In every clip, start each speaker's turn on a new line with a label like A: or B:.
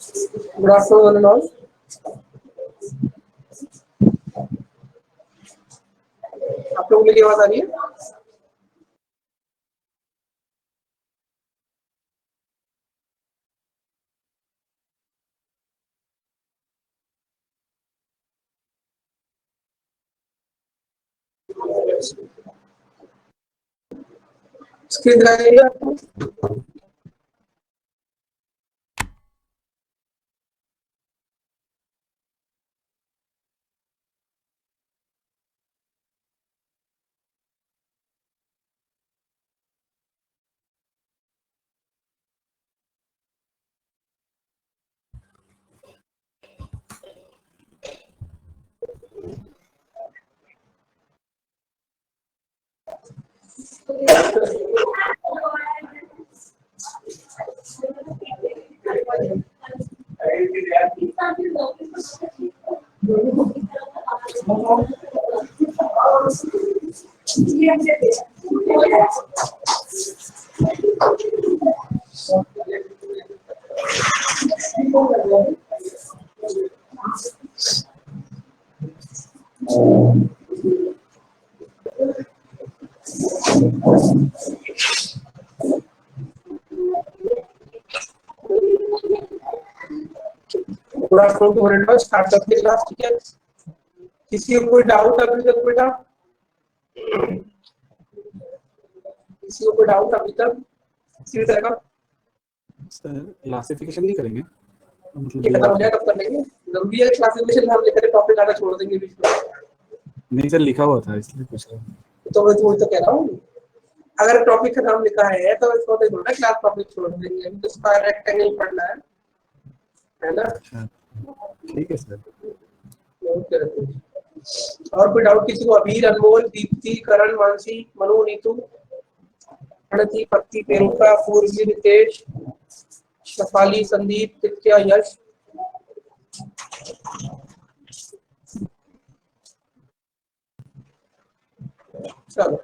A: Good afternoon all. आप लोगों को मेरी आवाज आ रही है? स्क्रीन दिखाई दे रही है आपको? गुड आफ्टरनून टू स्टार्ट करते क्लास, ठीक है? किसी को कोई डाउट अभी तक बेटा? किसी को कोई डाउट अभी तक किसी तरह का?
B: सर क्लासिफिकेशन नहीं करेंगे
A: ये खत्म हो जाएगा तब कर लेंगे। जरूरी है क्लासिफिकेशन हम लेकर टॉपिक आना छोड़ देंगे बीच में?
B: नहीं सर, लिखा हुआ था इसलिए पूछ रहा हूँ।
A: तो मैं तो कह रहा हूँ, अगर टॉपिक का नाम लिखा है तो इसको तो थोड़ा क्लास टॉपिक छोड़ देंगे, हम तो इसका रेक्टेंगल पढ़ना है ना?
B: अच्छा ठीक है सर।
A: और कोई डाउट किसी को? अबीर, अनमोल, दीप्ति, करण, मानसी, मनु, नीतू, प्रणति, पक्ति, प्रियंका, पूर्वी, रितेश, शफाली, संदीप, तित्या, यश। चलो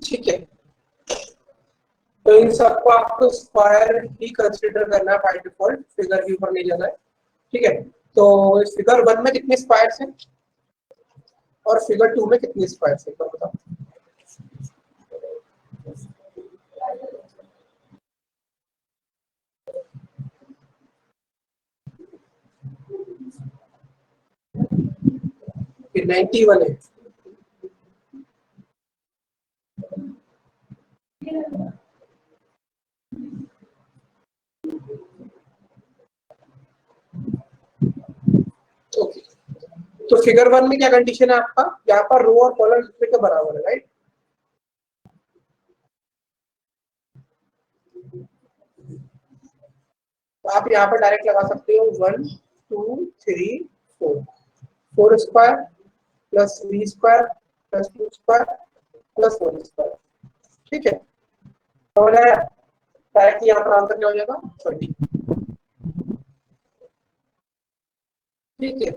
A: ठीक है, तो इन सबको आपको स्क्वायर ही कंसीडर करना है बाय डिफॉल्ट, फिगर के ऊपर नहीं जाना है, ठीक है? तो फिगर 1 में कितने स्क्वायर्स हैं और फिगर 2 में कितने स्क्वायर्स हैं, बताओ? फिर 91 है। ओके, तो फिगर 1 में क्या कंडीशन है आपका? यहाँ पर रो और कॉलम दूसरे के बराबर है, राइट? तो आप यहाँ पर डायरेक्ट लगा सकते हो 1 2 3 4, 4 square plus 3 square plus 2 square plus 1 square, ठीक है? तो डायरेक्ट यहाँ पर आंसर क्या हो जाएगा? 20, ठीक है?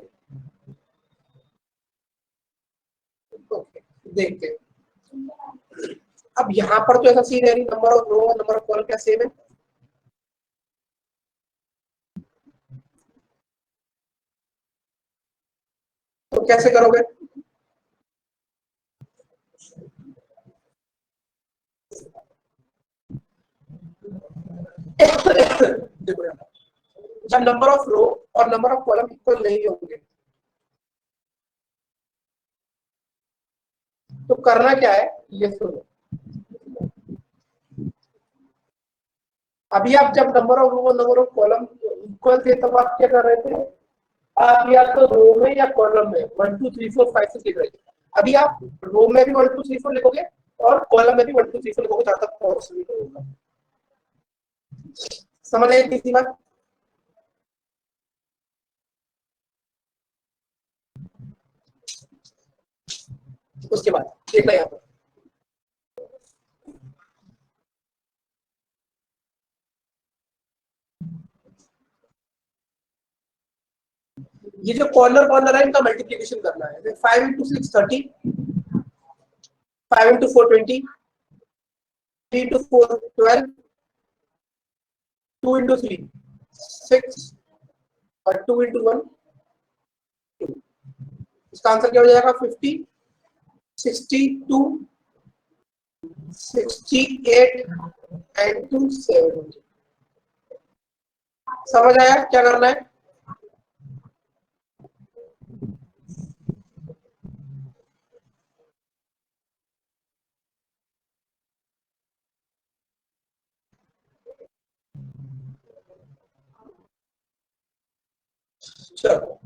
A: ओके, देखते हैं। अब यहाँ पर तो ऐसा सीन है, number of row number of column क्या सेम है? तो कैसे करोगे? जब नंबर ऑफ रो और नंबर ऑफ कॉलम इक्वल नहीं होंगे तो करना क्या है ये सुनो। अभी आप जब नंबर ऑफ रो और नंबर ऑफ कॉलम इक्वल थे तब आप क्या कर रहे थे, आप या तो रो में या कॉलम में 1 2 3 4 5 6 लिख रहे थे। अभी आप रो में भी 1 2 3 4 लिखोगे और कॉलम में भी 1 2 3 4 लिखोगे जहां तक पॉसिबल होगा। समझ आए तीसरी बात? उसके बाद देखना यहाँ पर ये जो कॉर्नर कॉर्नर है इनका मल्टीप्लिकेशन करना है। 5 into 6 30, 5 into 4 20, 3 into 4 12, 2 into 3 6 और 2 into 1 2। इसका आंसर क्या हो जाएगा 50, 62, 68 एंड 2 70। समझ आया क्या करना है? चलो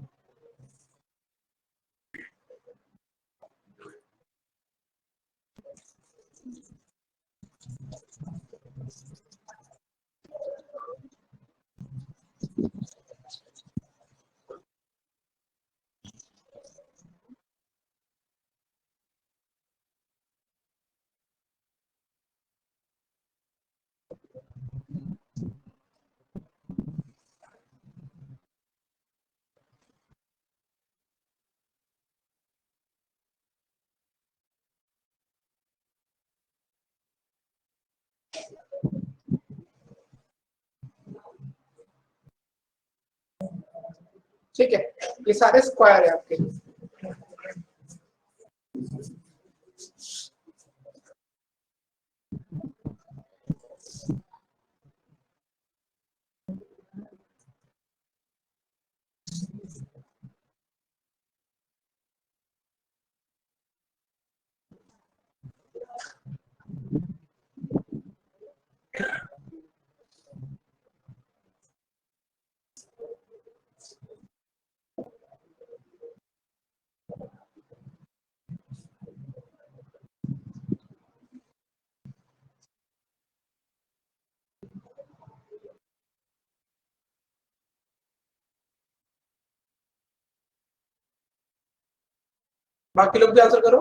A: ठीक है, ये सारे स्क्वायर है आपके। बाकी लोग भी आंसर करो।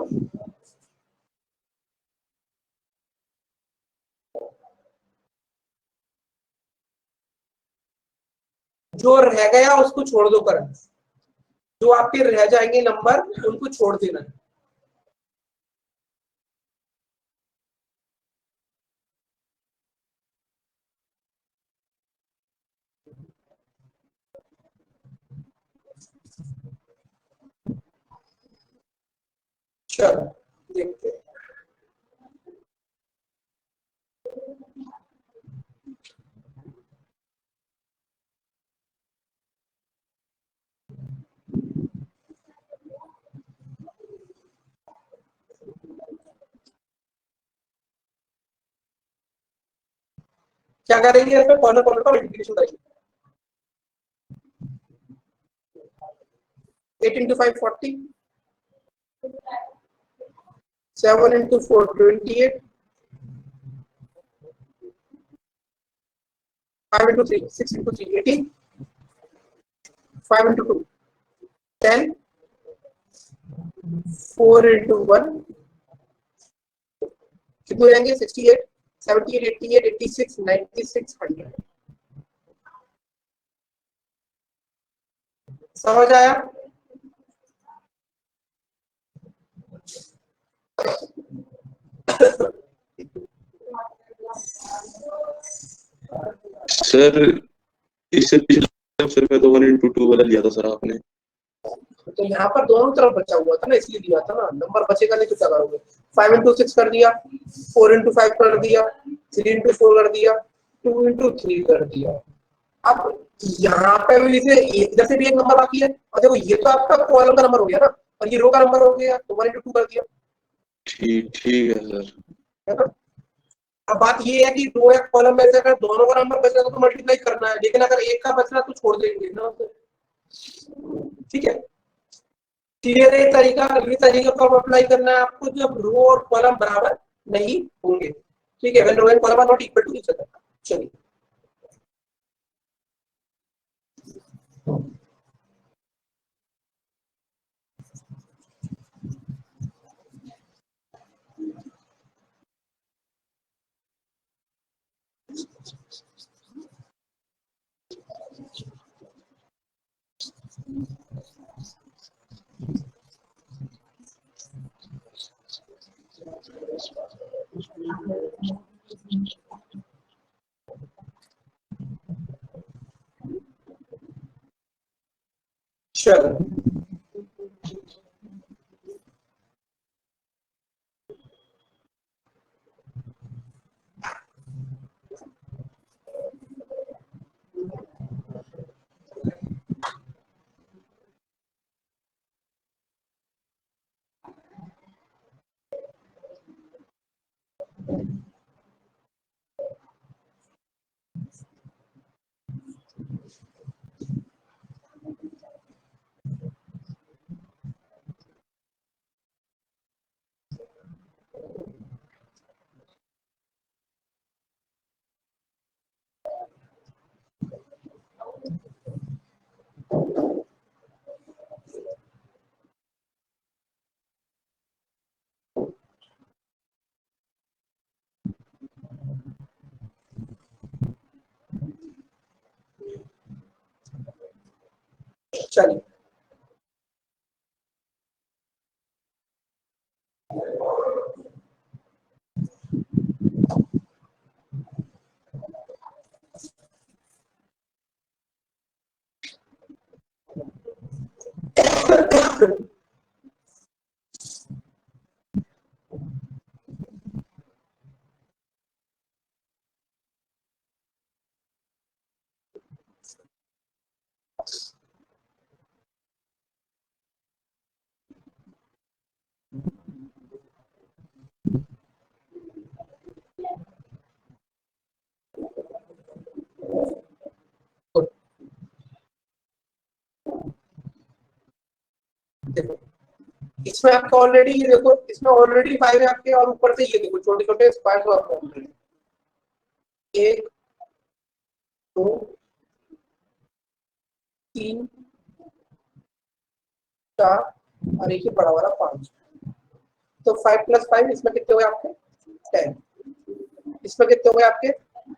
A: जो रह गया उसको छोड़ दो करंट, जो आपके रह जाएंगे नंबर उनको छोड़ देना। चलो देखते हैं। क्या करेंगे इसमें कॉर्नर कॉर्नर का मल्टीप्लिकेशन करेंगे। 8 into 5 40, 7 into 4 28, 5 into 3 6 into 3 18, 5 into 2 10, 4 into 1 कितने हो जाएंगे 68, 78, 88, 86, 96, 100। समझ आया?
C: सर इससे पिछले अवसर में तो 1 into 2 वाला लिया था सर आपने।
A: तो यहाँ पर दोनों तरफ बचा हुआ था ना, इसलिए दिया था ना। नंबर बचेगा नहीं तो क्या करोगे? 5 into 6 कर दिया, 4 into 5 कर दिया, 3 into 4 कर दिया, 2 into 3 कर दिया। अब यहाँ पे भी इधर से भी एक नंबर बाकी है, और देखो ये तो आपका कॉलम का नंबर हो गया ना, और ये रो का नंबर हो गया, तो 1 into 2 कर दिया।
C: ठीक ठीक है सर।
A: है ना? अब बात ये है कि रो या कॉलम में से अगर दोनों का नंबर बच रहा तो मल्टीप्लाई करना है, लेकिन अगर एक का बच रहा तो छोड़ देंगे ना। ठीक है, क्लियर है तरीका। ये तरीका कब अप्लाई करना है आपको, जब रो और कॉलम बराबर नहीं होंगे। ठीक है, when row and column are not equal to each other. चलिए चलो चलिए देखो, इसमें आपका ऑलरेडी ये देखो, इसमें ऑलरेडी 5 है आपके, और ऊपर से ये देखो छोटे छोटे स्क्वायर तो आपको ऑलरेडी 1 2 3 4 और एक ही बड़ा वाला 5। तो 5 + 5 इसमें कितने हुए आपके 10। इसमें कितने हुए आपके,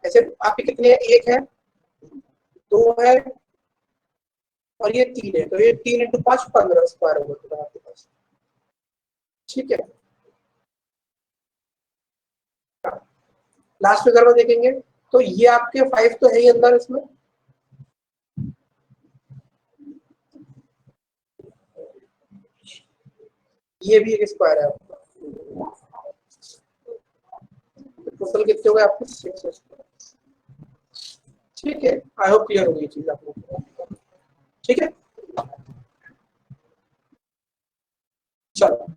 A: ऐसे आपके कितने हैं, 1 है 2 है और ये 3 है, तो ये 3 × 5 15 स्क्वायर होगा टोटल आपके पास। ठीक है, लास्ट फिगर में देखेंगे तो ये आपके 5 तो है ही अंदर इसमें, ये भी एक स्क्वायर है आपका, टोटल कितने हो गए आपके 6 स्क्वायर। ठीक है, आई होप क्लियर होगी ये चीज आप लोगों को। ठीक है, चलो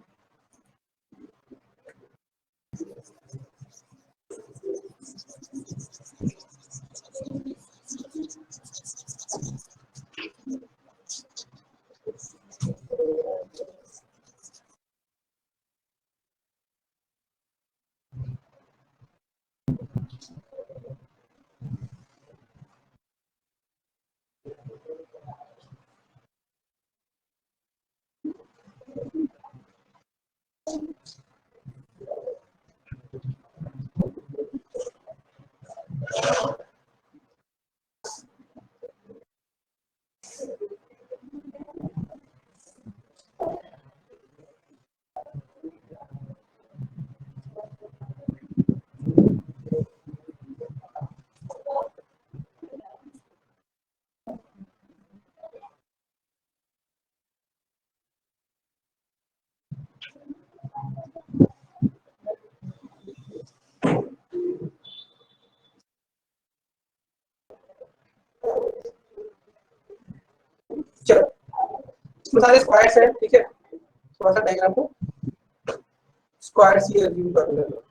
A: इसमें सारे स्क्वायर्स हैं, ठीक है, थोड़ा सा डायग्राम को स्क्वायर सी रिव्यू कर लेना।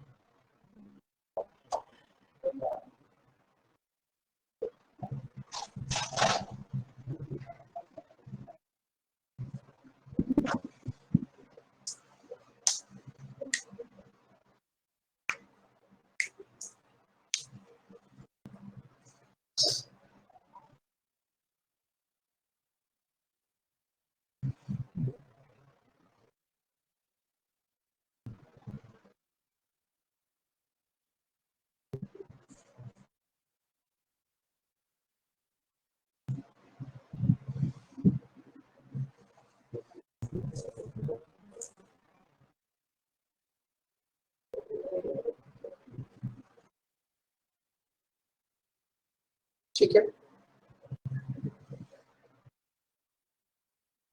A: ठीक है,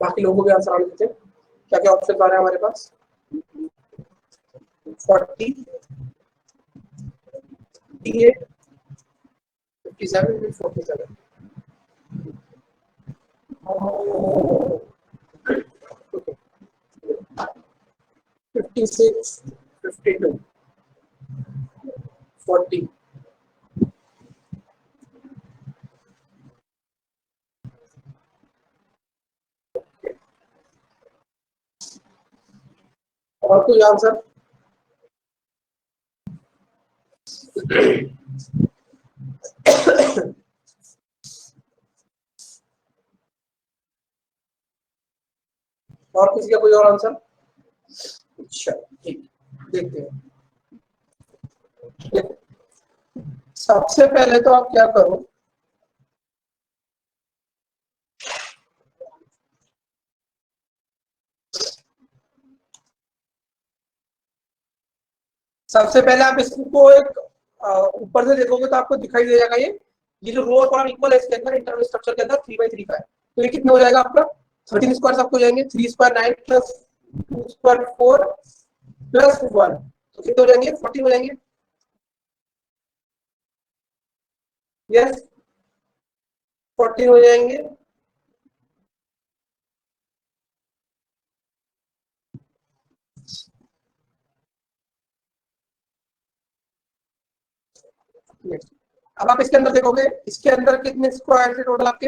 A: बाकी लोगों को भी आंसर आने देते हैं। क्या क्या ऑप्शन आ रहे हैं हमारे पास? 40, 58, 57, 47, 56, 52, 40, और कोई आंसर? और किसी का कोई और आंसर? अच्छा ठीक, देखते हैं। देखो, सबसे पहले तो आप क्या करो, सबसे पहले आप इसको एक ऊपर से देखोगे तो आपको दिखाई दे जाएगा ये जो रो और कॉलम इक्वल है इसके अंदर इंटरवल स्ट्रक्चर के अंदर 3/3 का है। तो ये कितना हो जाएगा आपका 13 स्क्वायर आपको जाएंगे 3 स्क्वायर 9 प्लस 2 स्क्वायर 4 प्लस 1 तो कितने हो जाएंगे 40 हो जाएंगे। यस 40 हो जाएंगे। अब आप इसके अंदर देखोगे इसके अंदर कितने स्क्वायर थे टोटल आपके,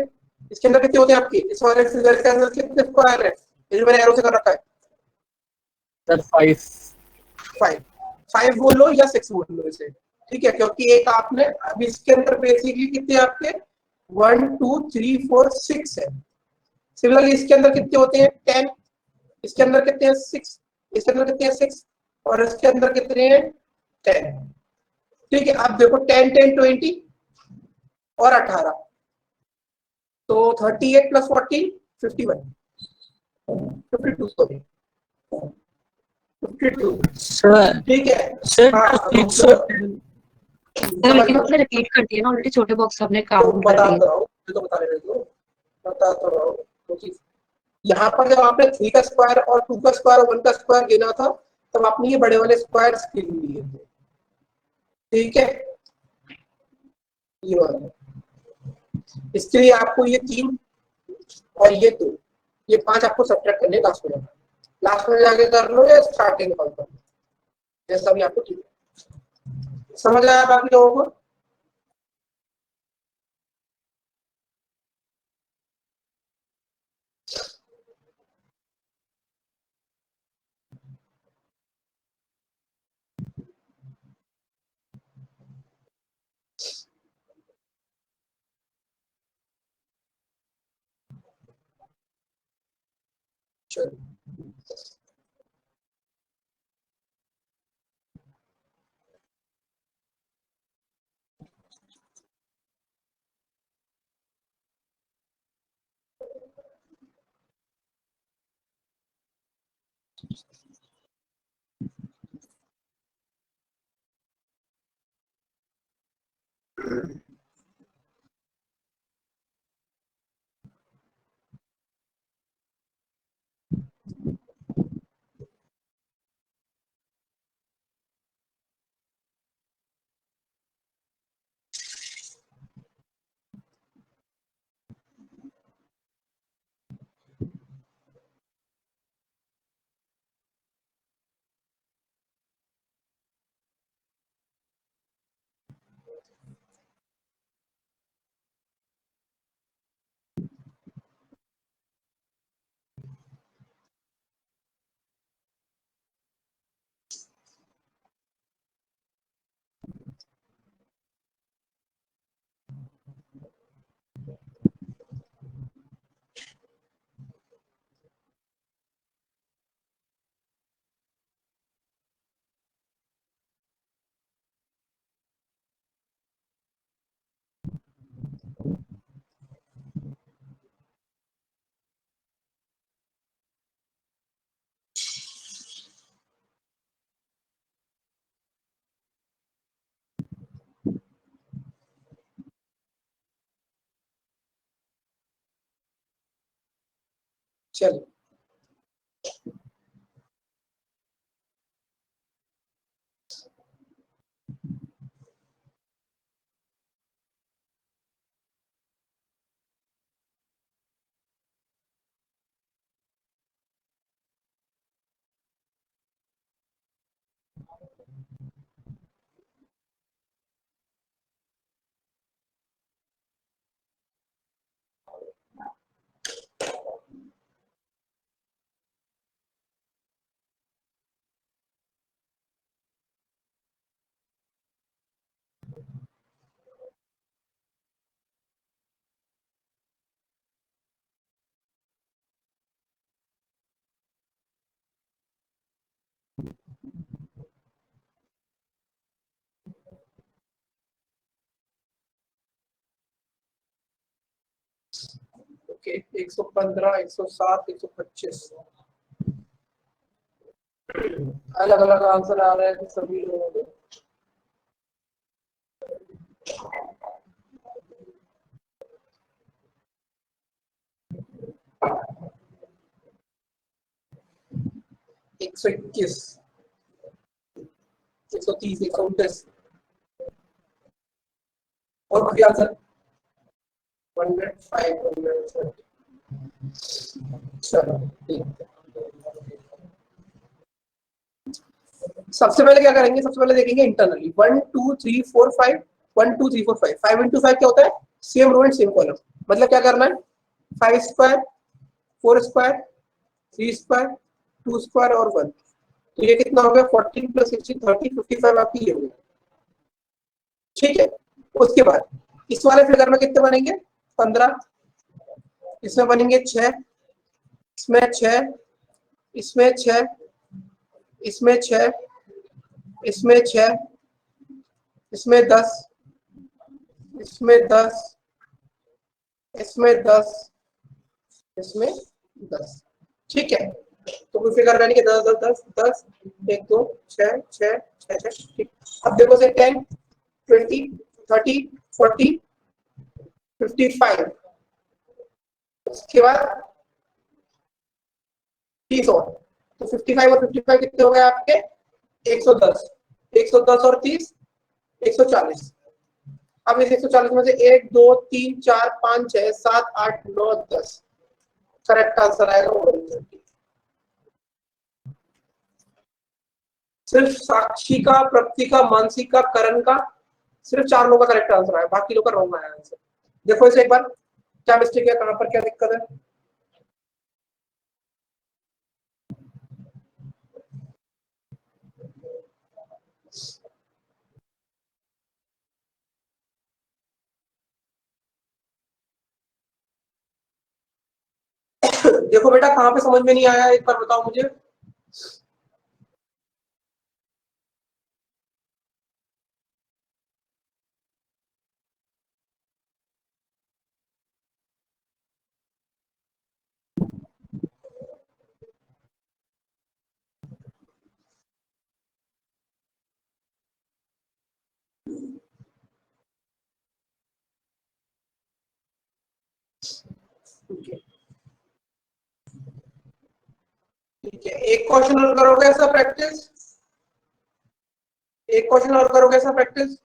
A: इसके अंदर कितने होते हैं आपके इस वाले फिगर के अंदर कितने स्क्वायर है, ये जो मैंने एरो से कर रखा है
B: सर 5
A: 5 5 बोल लो या 6 बोल लो इसे, ठीक है, क्योंकि एक आपने अब इसके अंदर बेसिकली कितने आपके 1 2 3 4 6 है। सिमिलरली इसके अंदर कितने होते हैं 10, इसके अंदर कितने हैं 6, इसके अंदर कितने हैं 6 और इसके अंदर कितने हैं 10। ठीक है, अब देखो 10 10 20 और 18 तो 38 प्लस 40 51 52 सॉरी 52
D: सर
A: ठीक है।
D: सर
A: हाँ
D: तो सर लेकिन आपने रिपीट कर दिया ना ऑलरेडी, छोटे बॉक्स आपने
A: तो
D: काउंट कर
A: बता
D: दिए।
A: तो रहा हूँ, तो बता रहे हो, बता तो रहा हूँ क्योंकि यहाँ पर जब आपने 3 का स्क्वायर और 2 का स्क्वायर और 1 का स्क्वायर गिना था तब आपने ये बड़े वाले स्क्वायर गिन लिए थे, ठीक है, ये वाला। इसके लिए आपको ये 3 और ये 2 ये 5 आपको सब्ट्रैक्ट करने लास्ट में जाके कर लो या स्टार्टिंग कॉल कर लो जैसा भी आपको ठीक है। समझ आया बाकी लोगों को? चलो चलिए ओके 115, 107, 125 अलग अलग आंसर आ रहे हैं सभी लोगों के। एक सौ 21, 130, 129 और कोई आंसर 105, 130। चलो ठीक है। सबसे पहले क्या करेंगे, सबसे पहले देखेंगे इंटरनली 1 2 3 4 5 1 2 3 4 5 5 into 5 क्या होता है, same row and same column. मतलब क्या करना है, 5 स्क्वायर 4 स्क्वायर 3 स्क्वायर 2 स्क्वायर और 1। तो ये कितना हो गया, 14 + 16 30 55 आपकी ये हो गई। ठीक है, उसके बाद इस वाले फिगर में कितने बनेंगे, 15, इसमें बनेंगे 6, इसमें 6, इसमें 6, इसमें 6, इसमें 6, इसमें 10, इसमें 10, इसमें 10, इसमें 10। ठीक है, तो कोई फिगर बनेंगे 10 10 10 10 1 2 6 6 6 6। ठीक, अब देखो से 10 20 30 40 55, उसके बाद 30 और, तो 55 और 55 कितने हो गए आपके, 110, 110 और 30 140। अब इस 140 में से 1 2 3 4 5 6 7 8 9 10, करेक्ट आंसर आएगा 130। सिर्फ साक्षी का, प्रकृति का, मानसी का, करण का, सिर्फ 4 लोगों का करेक्ट आंसर आया, बाकी लोग का रॉन्ग आया आंसर। देखो इसे एक बार, क्या मिस्टेक है, कहां पर क्या दिक्कत है। देखो बेटा कहां पे समझ में नहीं आया, एक बार बताओ मुझे। ठीक है, एक क्वेश्चन और करोगे ऐसा प्रैक्टिस, एक क्वेश्चन और करोगे ऐसा प्रैक्टिस।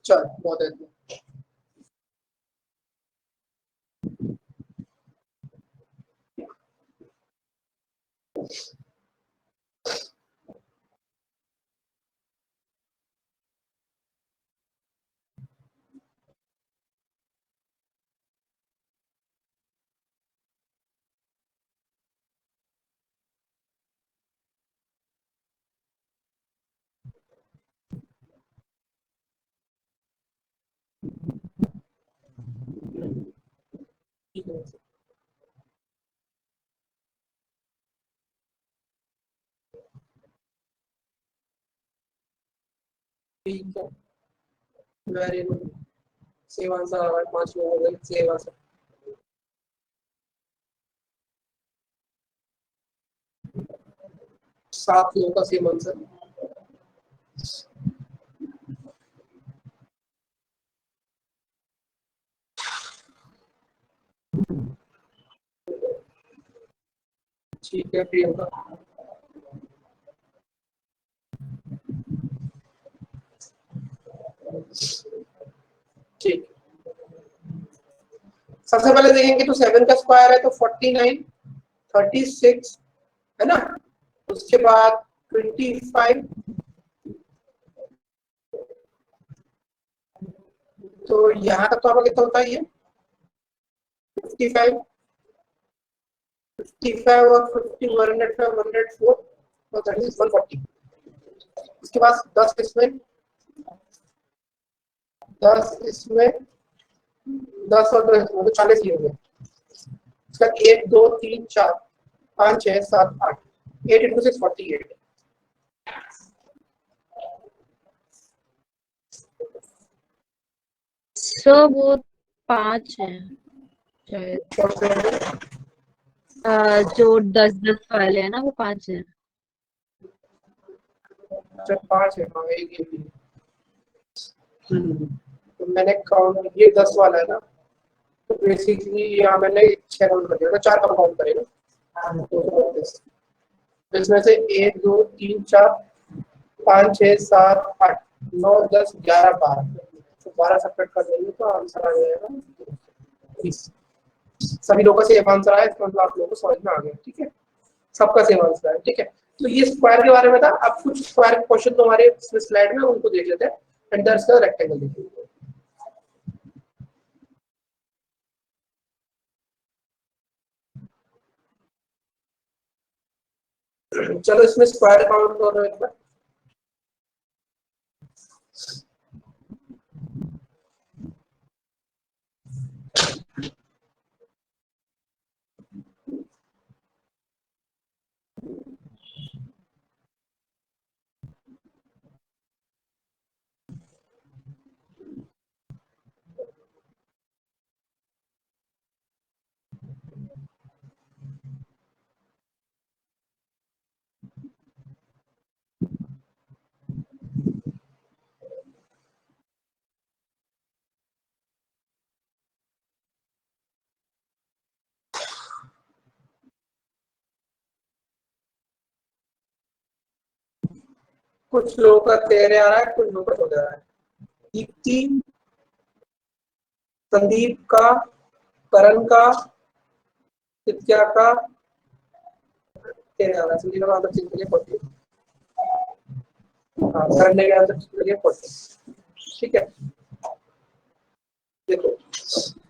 A: चल बहुत है। ठीक है ठीक है, वेरी गुड। सेम आंसर आ रहा है, 5 लोग हो गए सेम आंसर। सात लोगों का सेम आंसर। ठीक है प्रियंका। ठीक, सबसे पहले देखेंगे तो 7 का स्क्वायर है तो 49, 36 है ना। उसके बाद 25, तो यहाँ तक तो आपका कितना होता है ये 55, 55 और 50 105 104 तो 36 140। उसके बाद 10 इसमें, 10 इसमें, 10 और 10 तो 40 ही हो गए। उसका 1 2 3 4 5 6 7 8, 8 इंटू 6 48।
D: सर वो 5 है शायद। जो 10-10 वाले हैं ना वो 5 है।
A: अच्छा 5 है, हाँ एक ये भी है। तो मैंने काउंट, ये 10 वाला है ना, तो बेसिकली यहाँ मैंने 6 काउंट कर दिया, 4 कम काउंट करेगा। तो इसमें से 1 2 3 4 5 6 7 8 9 10 11 12, तो 12 सेपरेट कर देंगे तो आंसर आ जाएगा 20। सभी लोगों का सेम आंसर आया, इसका मतलब आप लोगों को समझ में आ गया। ठीक है, सबका सेम आंसर है। ठीक है, तो ये स्क्वायर के बारे में था। अब कुछ स्क्वायर क्वेश्चन तो हमारे स्लाइड में उनको देख लेते हैं। एंड दैट्स द रेक्टेंगल देखिए। चलो इसमें स्क्वायर काउंट करो एक बार। कुछ लोगों का 13 आ रहा है, कुछ लोगों का 14 आ रहा है। दीप्ति, संदीप का, करण का, विद्या का 13 आ रहा है। संदीप का आंसर चेंज करिए 40। हाँ, करण ने आंसर चेंज करिए 40। ठीक है, देखो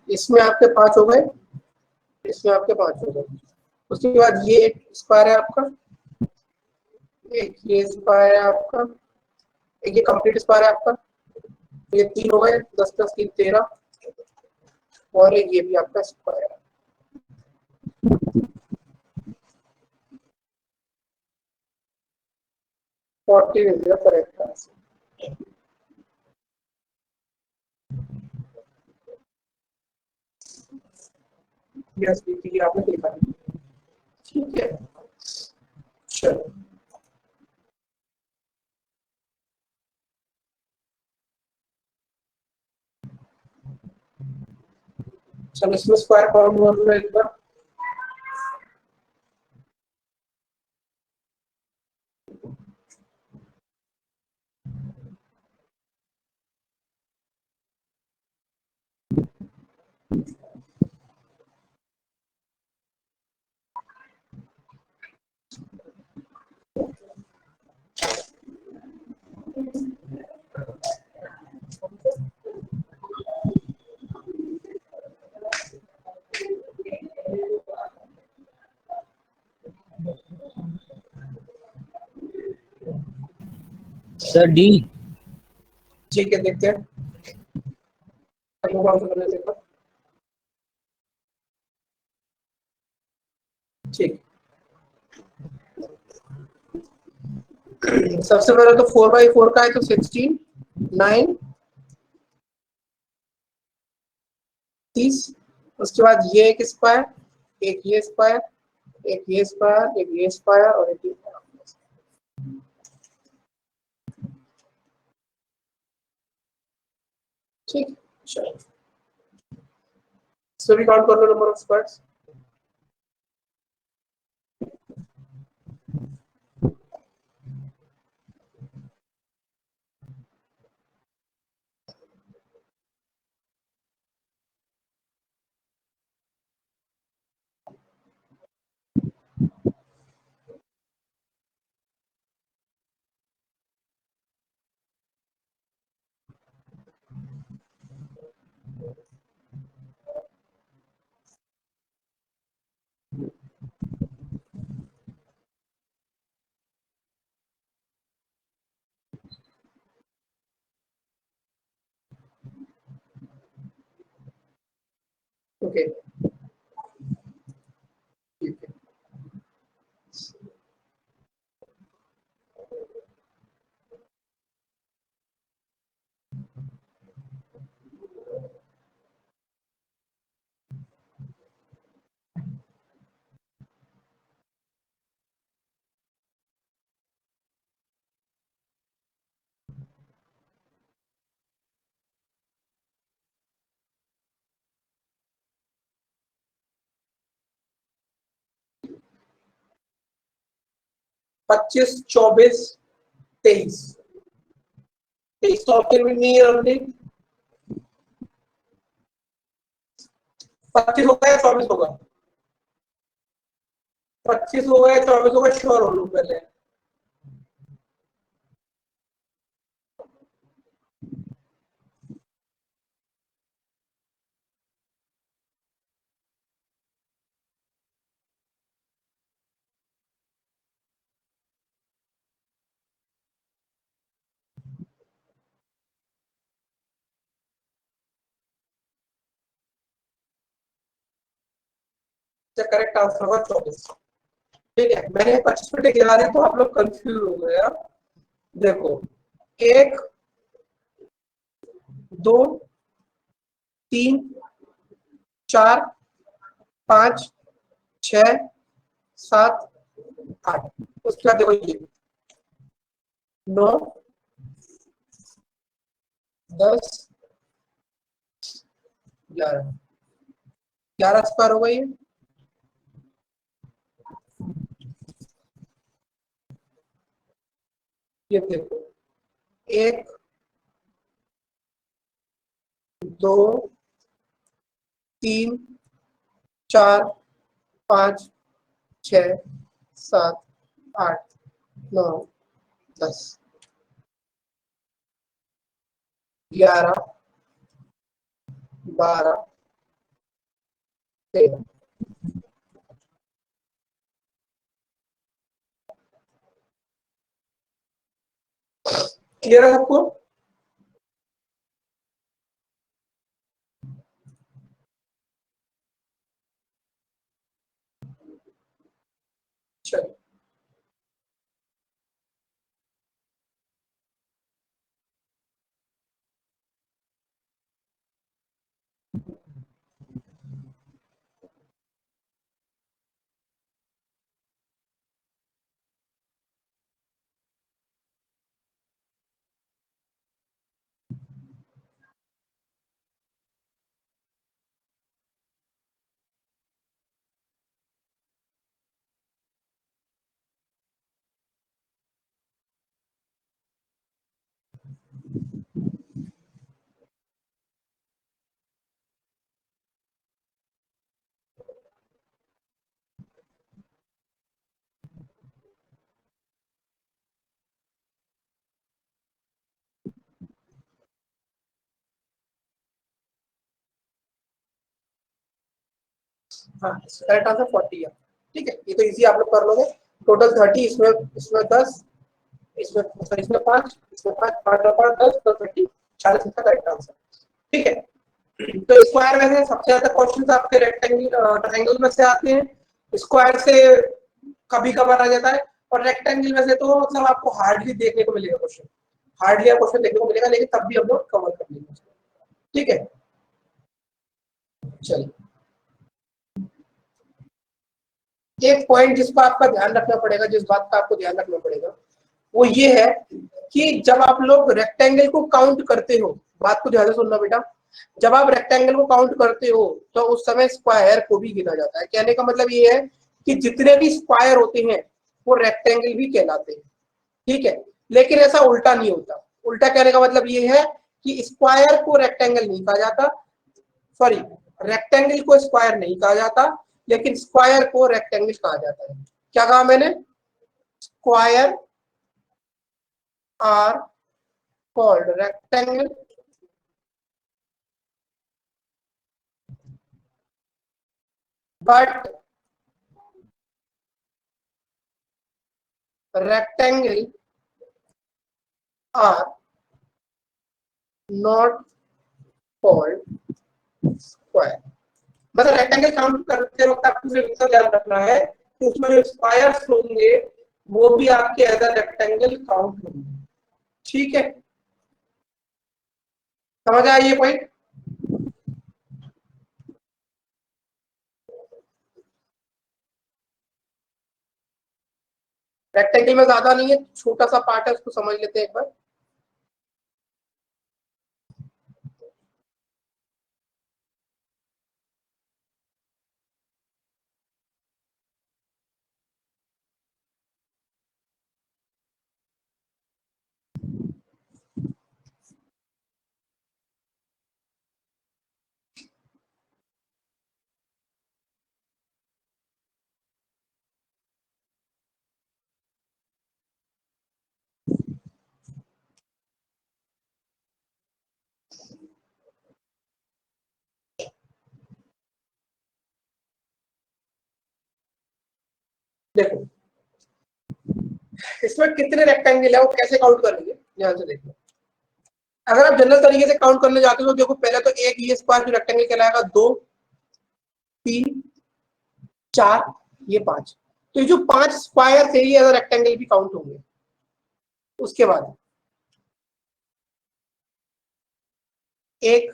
A: इसमें आपके 5 हो गए, इसमें आपके 5 हो गए। उसके बाद ये एक स्क्वायर है आपका, एक ये स्क्वायर है आपका, एक ये कंप्लीट स्क्वायर है आपका। तो ये 3 हो गए, 10 10 3 13, और एक ये भी आपका स्क्वायर है। Forty is the correct answer. Yes दीदी आपने सही कहा। ठीक है, चलो चलो इसमें स्क्वायर काउंट कर लो एक बार।
B: Sir D.
A: ठीक है, देखते हैं कौन सा करना है। ठीक, सबसे पहले तो 4/4 का है तो 16, 9, 30। उसके बाद ये एक स्क्वायर, एक ये स्क्वायर, एक ये स्क्वायर, एक ये स्क्वायर और एक ये स्क्वायर। ठीक, चलो सभी काउंट कर लो नंबर ऑफ स्क्वायर्स। ओके, ठीक है। पच्चीस, 24, 23। 23 तो ऑप्शन में नहीं है ऑलरेडी। 25 होगा या 24 होगा? 25 होगा या 24 होगा, श्योर हो लो पहले। करेक्ट आंसर होगा 24। ठीक है, मैंने 25 मिनट गिरा रहे तो आप लोग कंफ्यूज हो गए यार। देखो, 1, 2, 3, 4, 5, 6, 7, 8। उसके बाद देखो ये 9, 10, 11। 11 स्क्वायर होगा ये। ये देखो, 1, 2, 3, 4, 5, 6, 7, 8, 9, 10, 11, 12, 13। क्लियर है आपको? चलिए, हाँ, करेक्ट आंसर 40 है। ठीक है, ये तो इजी आप लोग कर लोगे। टोटल 30, इसमें 10, इसमें सॉरी इसमें 5, इसमें 5, 5 और 5 10 तो 20, 40 इसका करेक्ट आंसर। ठीक है, तो स्क्वायर में से सबसे ज्यादा क्वेश्चंस आपके रेक्टेंगल ट्रायंगल में से आते हैं, स्क्वायर से कभी कभार आ जाता है, और रेक्टेंगल में से तो मतलब आपको हार्डली देखने को मिलेगा क्वेश्चन, हार्डली क्वेश्चन देखने को मिलेगा, लेकिन तब भी हम लोग कवर कर लेंगे। ठीक है, चलिए एक पॉइंट जिसका आपका ध्यान रखना पड़ेगा, जिस बात का आपको ध्यान रखना पड़ेगा वो ये है कि जब आप लोग रेक्टेंगल को काउंट करते हो, बात को ध्यान से सुनना बेटा, जब आप रेक्टेंगल को काउंट करते हो तो उस समय स्क्वायर को भी गिना जाता है। कहने का मतलब ये है कि जितने भी स्क्वायर होते हैं वो रेक्टेंगल भी कहलाते हैं। ठीक है, लेकिन ऐसा उल्टा नहीं होता। उल्टा कहने का मतलब ये है कि स्क्वायर को रेक्टेंगल नहीं कहा जाता, सॉरी रेक्टेंगल को स्क्वायर नहीं कहा जाता, लेकिन स्क्वायर को रेक्टेंगल कहा जाता है। क्या कहा मैंने? Square are called rectangle but rectangle are not called square। मतलब रेक्टेंगल काउंट करते वक्त आपको सिर्फ ध्यान रखना है कि उसमें जो स्क्वायर्स होंगे वो भी आपके एज अ रेक्टेंगल काउंट होंगे। ठीक है, समझ आया ये पॉइंट? रेक्टेंगल में ज्यादा नहीं है, छोटा सा पार्ट है, उसको समझ लेते हैं एक बार। देखो इसमें कितने रेक्टेंगल है वो कैसे काउंट करेंगे, ध्यान से देखो। अगर आप जनरल तरीके से काउंट करने जाते हो तो देखो पहले तो एक ये स्क्वायर जो रेक्टेंगल कहलाएगा, 2 3 4 ये 5, तो ये जो 5 स्क्वायर थे ये रेक्टेंगल भी काउंट होंगे। उसके बाद 1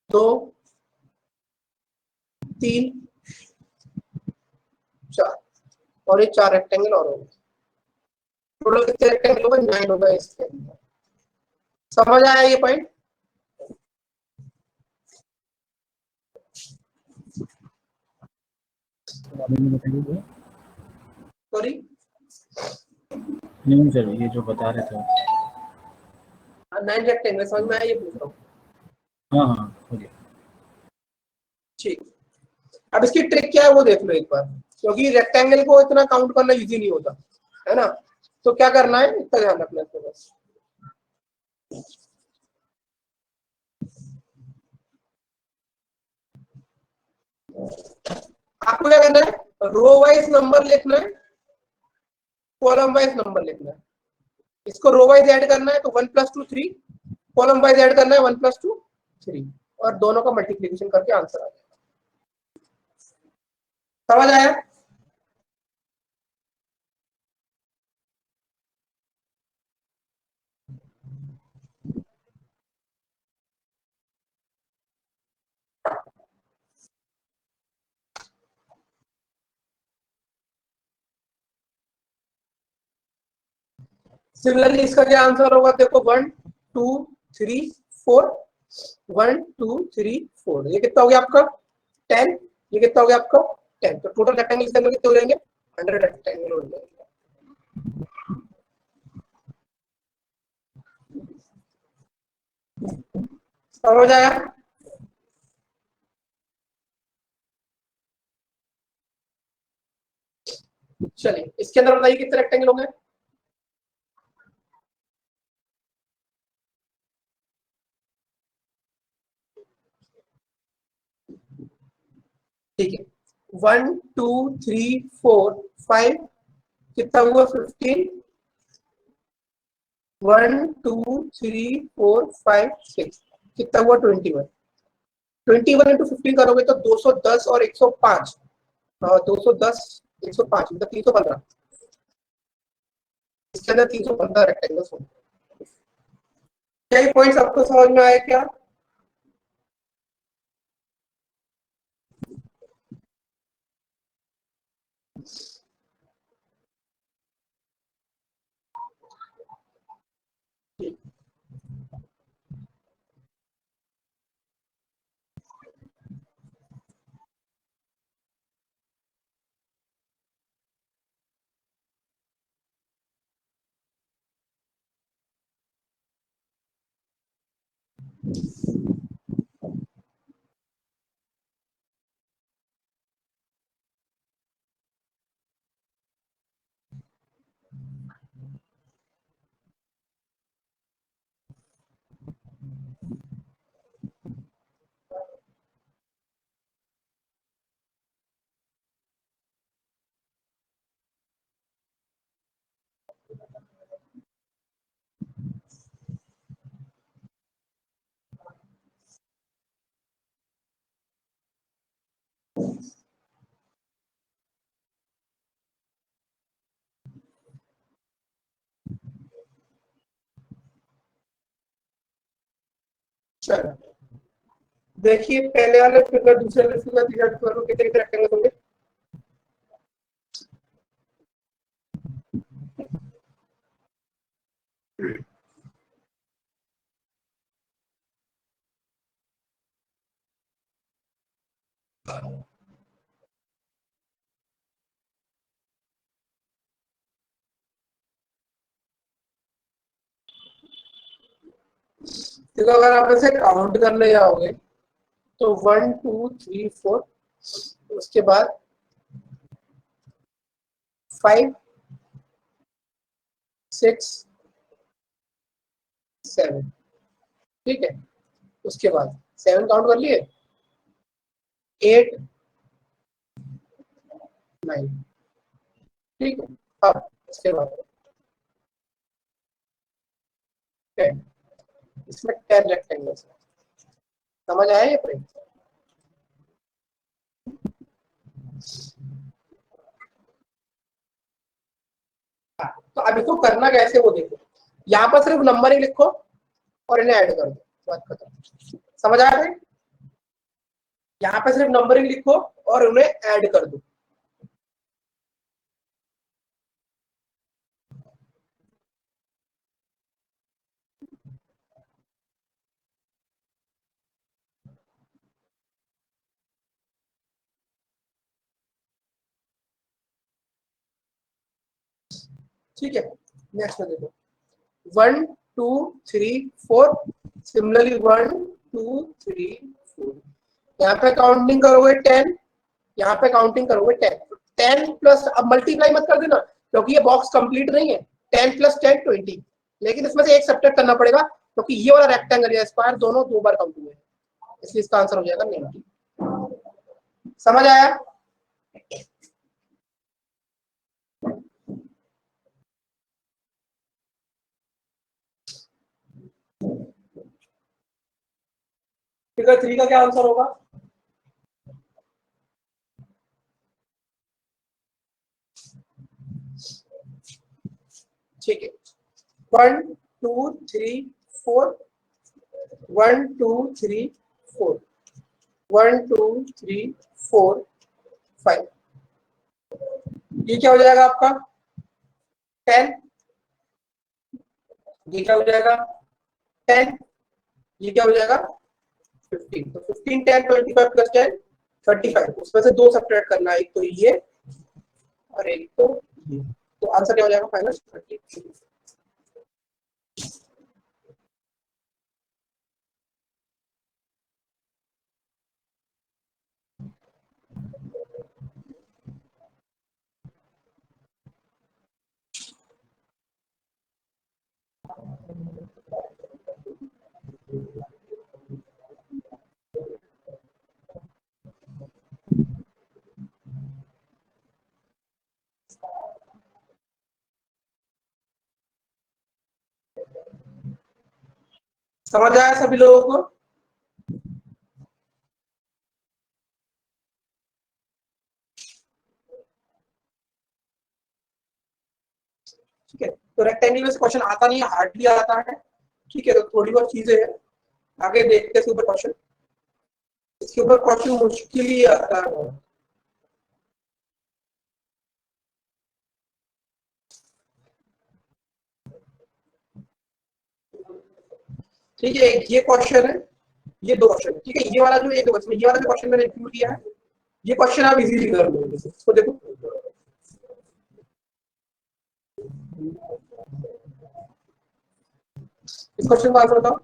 A: 2 3 4 और ये 4 रेक्टेंगल और होंगे। टोटल कितने रेक्टेंगल हो गए? 9 हो गए इसके अंदर। समझ आया ये पॉइंट? सॉरी
B: नहीं सर, ये जो बता रहे थे
A: 9 रेक्टेंगल समझ में आया, ये पूछ रहा हूँ।
B: हाँ हाँ हो गया।
A: ठीक, अब इसकी ट्रिक क्या है वो देख लो एक बार, क्योंकि रेक्टेंगल को इतना काउंट करना इजी नहीं होता है ना। तो क्या करना है, इतना ध्यान रखना है बस। आपको क्या करना है, रो वाइज नंबर लिखना है, कॉलम वाइज नंबर लिखना है। इसको रो वाइज ऐड करना है तो 1 + 2 3, कॉलम वाइज ऐड करना है 1 + 2 3, और दोनों का मल्टीप्लिकेशन करके आंसर आ जाएगा। समझ आया? सिमिलरली इसका क्या आंसर होगा, देखो 1 2 3 4, 1 2 3 4, ये कितना हो गया आपका 10, ये कितना हो गया आपका 10। तो टोटल रेक्टेंगल इसके अंदर कितने हो जाएंगे, 100 रेक्टेंगल हो जाएंगे। समझ आया? चलिए इसके अंदर बताइए कितने रेक्टेंगल हो गए। ठीक है, 1 2 3 4 5 कितना हुआ 15, 1 2 3 4 5 6, कितना हुआ 21। 21 इंटू 15 करोगे तो 210 और 105, 210 105 मतलब 315, इसके अंदर 315 रेक्टेंगल्स होंगे। क्या ये पॉइंट्स आपको समझ में आए क्या? चलो देखिए पहले वाले फिगर दूसरे वाले फिगर डिवाइड करो, कितने रेक्टेंगल होंगे? देखो अगर आप ऐसे काउंट करने जाओगे तो 1 2 3 4, उसके बाद 5 6 7, ठीक है। उसके बाद 7 काउंट कर लिए, 8 9, ठीक है। अब इसके बाद 10, इसमें 10 रेक्टेंगल्स है। समझ आया ये फ्रेंड? तो अब इसको करना कैसे वो देखो, यहाँ पर सिर्फ नंबर ही लिखो और इन्हें ऐड कर दो, बात खत्म। समझ आया भाई? यहाँ पे सिर्फ नंबरिंग लिखो और उन्हें ऐड कर दो। ठीक है, नेक्स्ट में देखो 1 2 3 4, सिमिलरली 1 2 3 4, यहाँ पे काउंटिंग करोगे 10, यहाँ पे काउंटिंग करोगे 10, 10 प्लस, अब मल्टीप्लाई मत कर देना क्योंकि ये बॉक्स कंप्लीट नहीं है। 10 प्लस 10 20, लेकिन इसमें से एक सब्ट्रैक्ट करना पड़ेगा क्योंकि ये वाला रेक्टेंगल या स्क्वायर दोनों 2 बार काउंट हुए हैं, इसलिए इसका आंसर हो जाएगा 90। समझ आया? फिगर 3 का क्या आंसर होगा? ठीक है, 1 2 3 4, 1 2 3 4, 1 2 3 4 5, ये क्या हो जाएगा आपका 10, ये क्या हो जाएगा 10, ये क्या हो जाएगा 15, तो 15 10 25 प्लस 10 35, उसमें से 2 सब्ट्रैक्ट करना है, एक तो ये और एक तो ये, तो आंसर क्या हो जाएगा फाइनल 30। समझ आया सभी लोगों को? ठीक है, तो रेक्टेंगल में से क्वेश्चन आता नहीं है, हार्डली आता है। ठीक है, तो थोड़ी बहुत चीजें हैं, आगे देखते हैं इसके ऊपर क्वेश्चन। इसके ऊपर क्वेश्चन मुश्किल ही आता है। ठीक है, ये क्वेश्चन है, ये दो क्वेश्चन। ठीक है, ये वाला जो एक क्वेश्चन, ये वाला जो क्वेश्चन मैंने इंक्लूड किया है, ये क्वेश्चन आप इजीली कर लोगे। इसको देखो, इस क्वेश्चन का आंसर बताओ।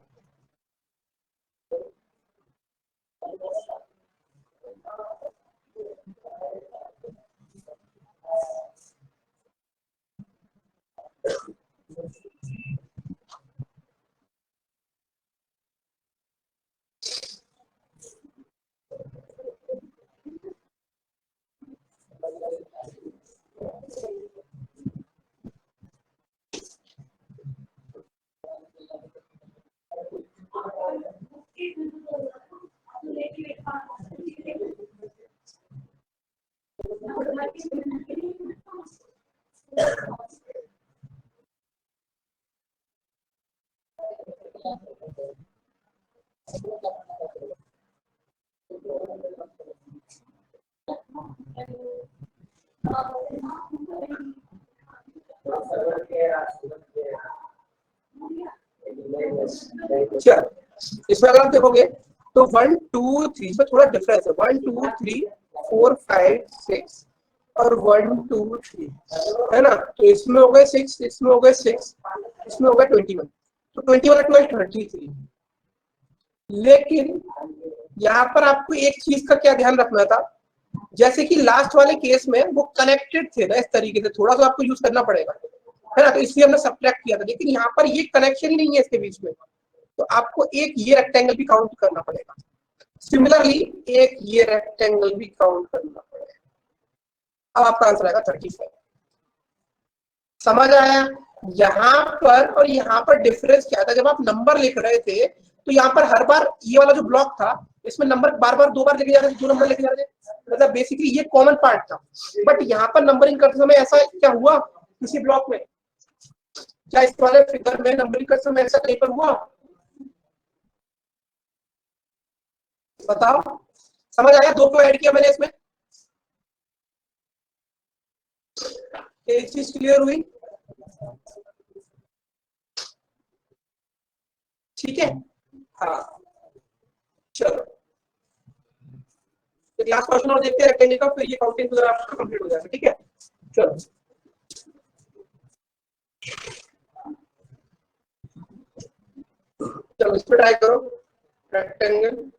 A: चल, इसमें अगर आप देखोगे तो 1 2 3 इसमें थोड़ा डिफरेंस है। 1 2 3 4 5 6 और 1 2 3 है ना। तो इसमें हो गए 6, इसमें हो गए 6, इसमें हो गए 21। तो 21 + 33। लेकिन यहाँ पर आपको एक चीज का क्या ध्यान रखना था, जैसे कि लास्ट वाले केस में वो कनेक्टेड थे ना, इस तरीके से थोड़ा सा आपको यूज करना पड़ेगा, है ना। तो इसलिए हमने सब्ट्रैक्ट किया था, लेकिन यहाँ पर ये कनेक्शन ही नहीं है इसके बीच में, तो आपको एक ये रेक्टेंगल भी काउंट करना पड़ेगा। सिमिलरली एक ये रेक्टेंगल भी काउंट करना पड़ेगा। अब आपका आंसर आएगा 35। समझ आया? यहाँ पर और यहाँ पर डिफरेंस क्या था, जब आप नंबर लिख रहे थे तो यहाँ पर हर बार ये वाला जो ब्लॉक था इसमें नंबर बार बार 2 बार लिखे जा रहे थे, 2 नंबर लिखे जा रहे थे, मतलब बेसिकली ये कॉमन पार्ट था। बट यहाँ पर नंबरिंग करते समय ऐसा क्या हुआ किसी ब्लॉक में, क्या इस वाले फिगर में नंबरिंग करते समय ऐसा कहीं पर हुआ? बताओ, समझ आया? 2 को ऐड किया मैंने इसमें, एक चीज क्लियर हुई? ठीक है, हाँ चलो एक लास्ट क्वेश्चन और देखते हैं रेक्टेंगल का, फिर ये काउंटिंग वगैरह आपका कंप्लीट हो जाएगा। ठीक है, चलो चलो इस पर ट्राई करो। रेक्टेंगल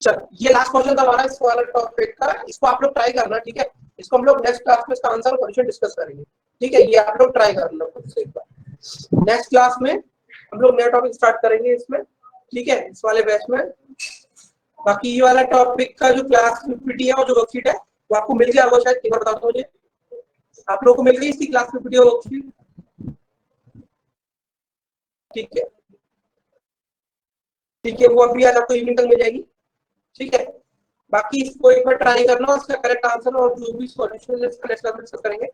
A: चलो ये लास्ट क्वेश्चन था हमारा इस वाला टॉपिक का, इसको आप लोग ट्राई करना। ठीक है, इसको हम लोग नेक्स्ट क्लास में इसका आंसर और क्वेश्चन डिस्कस करेंगे। ठीक है, ये आप लोग ट्राई कर लो खुद से एक बार। नेक्स्ट क्लास में हम लोग नया टॉपिक स्टार्ट करेंगे इसमें। ठीक है, इस वाले बैच में। बाकी ये वाला टॉपिक का जो क्लास पीपीटी है और जो वर्कशीट है वो आपको मिल गया होगा शायद, एक बार बता दो मुझे, आप लोगों को मिल गई इसकी क्लास पीपीटी और वर्कशीट? ठीक है, ठीक है, वो अभी आज आपको इवनिंग तक मिल जाएगी। ठीक है, बाकी इसको एक बार ट्राई करना, उसका करेक्ट आंसर और जो भी सॉल्यूशन है इसका नेक्स्ट क्लास में डिस्कस करेंगे।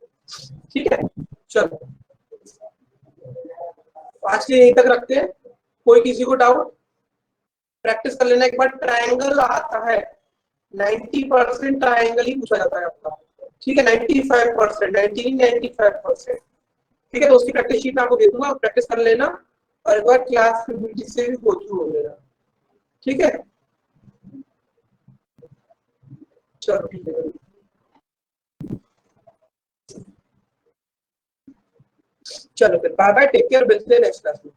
A: ठीक है, चलो आज के यहीं तक रखते हैं। कोई किसी को डाउट? प्रैक्टिस कर लेना एक बार। ट्रायंगल आता है 90% ट्रायंगल ही पूछा जाता है आपका। ठीक है, 95%, 95%। ठीक है, तो उसकी प्रैक्टिस शीट मैं आपको दे दूंगा, प्रैक्टिस कर लेना और एक बार क्लास से भी गो थ्रू हो लेना। ठीक है, चलो ठीक है। चलो फिर बाय बाय, टेक केयर, मिलते हैं नेक्स्ट क्लास में।